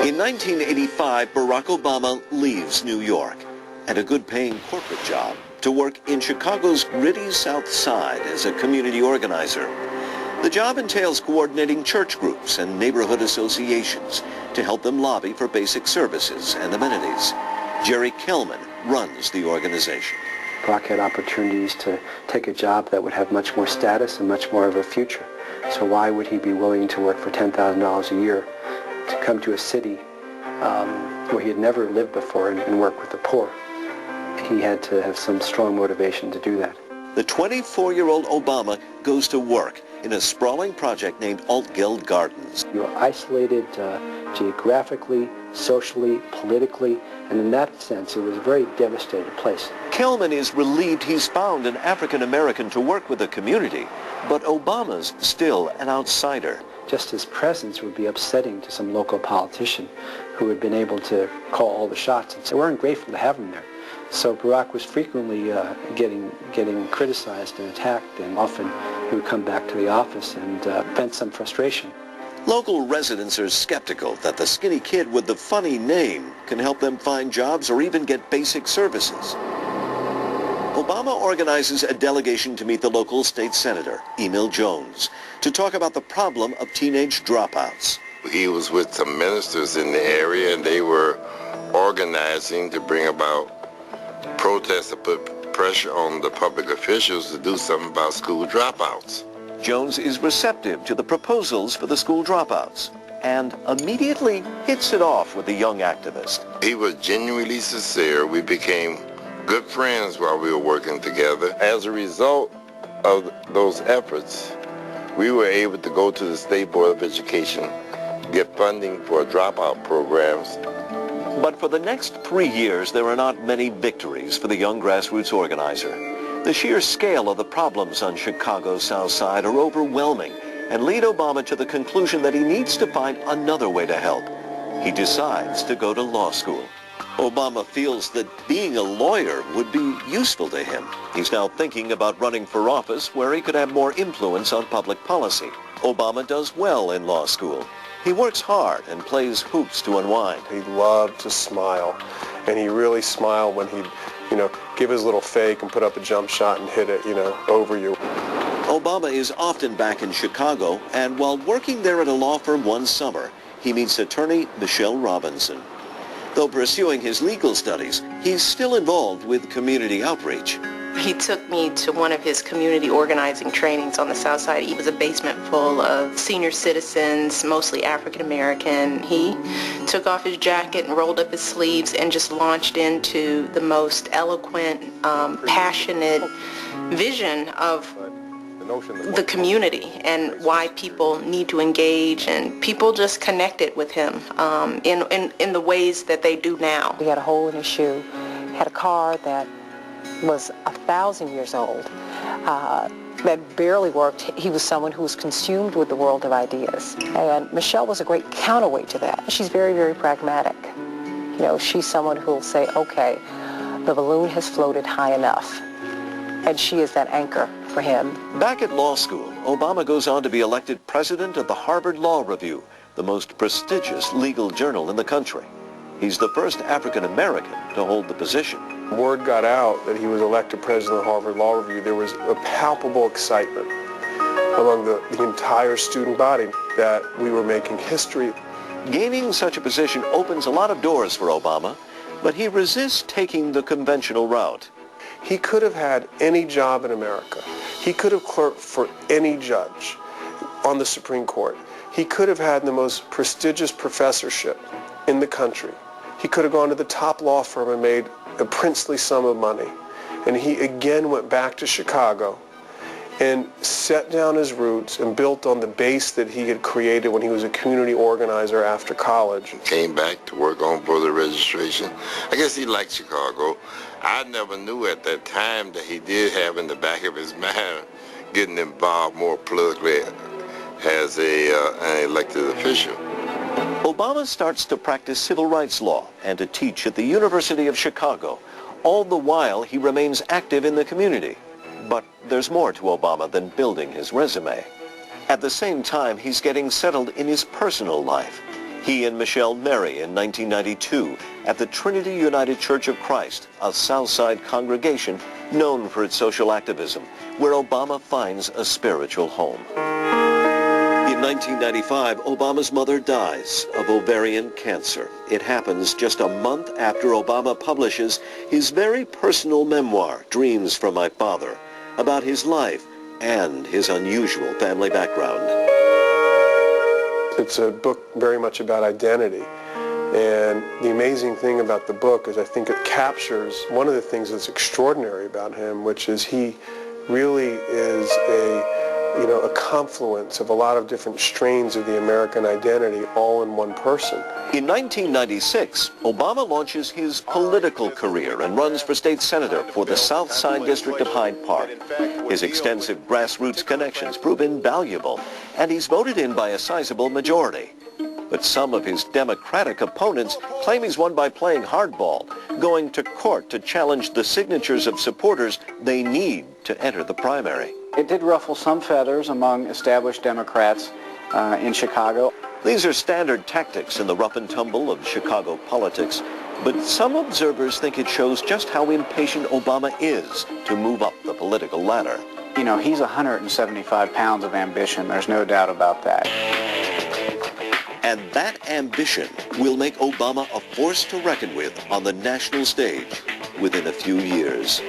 In 1985, Barack Obama leaves New York and a good-paying corporate job to work in Chicago's gritty South Side as a community organizer. The job entails coordinating church groups and neighborhood associations to help them lobby for basic services and amenities. Jerry Kelman runs the organization. Barack had opportunities to take a job that would have much more status and much more of a future. So why would he be willing to work for $10,000 a year to come to a city where he had never lived before and work with the poor? He had to have some strong motivation to do that. The 24-year-old Obama goes to work in a sprawling project named Altgeld Gardens. You're isolated geographically, socially, politically, and in that sense, it was a very devastated place. Kelman is relieved he's found an African-American to work with the community, but Obama's still an outsider. Just his presence would be upsetting to some local politician who had been able to call all the shots. And so they weren't grateful to have him there. So Barack was frequently getting criticized and attacked, and often he would come back to the office and vent some frustration. Local residents are skeptical that the skinny kid with the funny name can help them find jobs or even get basic services. Obama organizes a delegation to meet the local state senator, Emil Jones, to talk about the problem of teenage dropouts. He was with some ministers in the area, and they were organizing to bring about protests to put pressure on the public officials to do something about school dropouts. Jones is receptive to the proposals for the school dropouts and immediately hits it off with the young activist. He was genuinely sincere. We became good friends while we were working together. As a result of those efforts, we were able to go to the State Board of Education, get funding for dropout programs. But for the next 3 years, there are not many victories for the young grassroots organizer. The sheer scale of the problems on Chicago's South Side are overwhelming and lead Obama to the conclusion that he needs to find another way to help. He decides to go to law school. Obama feels that being a lawyer would be useful to him. He's now thinking about running for office where he could have more influence on public policy. Obama does well in law school. He works hard and plays hoops to unwind. He loved to smile, and he really smiled when he'd, give his little fake and put up a jump shot and hit it, over you. Obama is often back in Chicago, and while working there at a law firm one summer, he meets attorney Michelle Robinson. Though pursuing his legal studies, he's still involved with community outreach. He took me to one of his community organizing trainings on the South Side. It was a basement full of senior citizens, mostly African American. He took off his jacket and rolled up his sleeves and just launched into the most eloquent, passionate vision of the community and why people need to engage, and people just connected with him in the ways that they do now. He had a hole in his shoe, had a car that was 1,000 years old, that barely worked. He was someone who was consumed with the world of ideas. And Michelle was a great counterweight to that. She's very, very pragmatic. She's someone who will say, okay, the balloon has floated high enough. And she is that anchor for him. Back at law school, Obama goes on to be elected president of the Harvard Law Review, the most prestigious legal journal in the country. He's the first African American to hold the position. Word got out that he was elected president of the Harvard Law Review. There was a palpable excitement among the entire student body that we were making history. Gaining such a position opens a lot of doors for Obama, but he resists taking the conventional route. He could have had any job in America. He could have clerked for any judge on the Supreme Court. He could have had the most prestigious professorship in the country. He could have gone to the top law firm and made a princely sum of money. And he again went back to Chicago and set down his roots and built on the base that he had created when he was a community organizer after college. Came back to work on voter registration. I guess he liked Chicago. I never knew at that time that he did have in the back of his mind getting involved more politically as an elected official. Obama starts to practice civil rights law and to teach at the University of Chicago. All the while, he remains active in the community. But there's more to Obama than building his resume. At the same time, he's getting settled in his personal life. He and Michelle marry in 1992 at the Trinity United Church of Christ, a Southside congregation known for its social activism, where Obama finds a spiritual home. In 1995, Obama's mother dies of ovarian cancer. It happens just a month after Obama publishes his very personal memoir, Dreams from My Father, about his life and his unusual family background. It's a book very much about identity. And the amazing thing about the book is I think it captures one of the things that's extraordinary about him, which is he really is a confluence of a lot of different strains of the American identity all in one person. In 1996, Obama launches his political career and runs for state senator for the South Side District of Hyde Park. His extensive grassroots connections prove invaluable, and he's voted in by a sizable majority. But some of his Democratic opponents claim he's won by playing hardball, going to court to challenge the signatures of supporters they need to enter the primary. It did ruffle some feathers among established Democrats in Chicago. These are standard tactics in the rough and tumble of Chicago politics, but some observers think it shows just how impatient Obama is to move up the political ladder. You know, he's 175 pounds of ambition. There's no doubt about that. And that ambition will make Obama a force to reckon with on the national stage within a few years.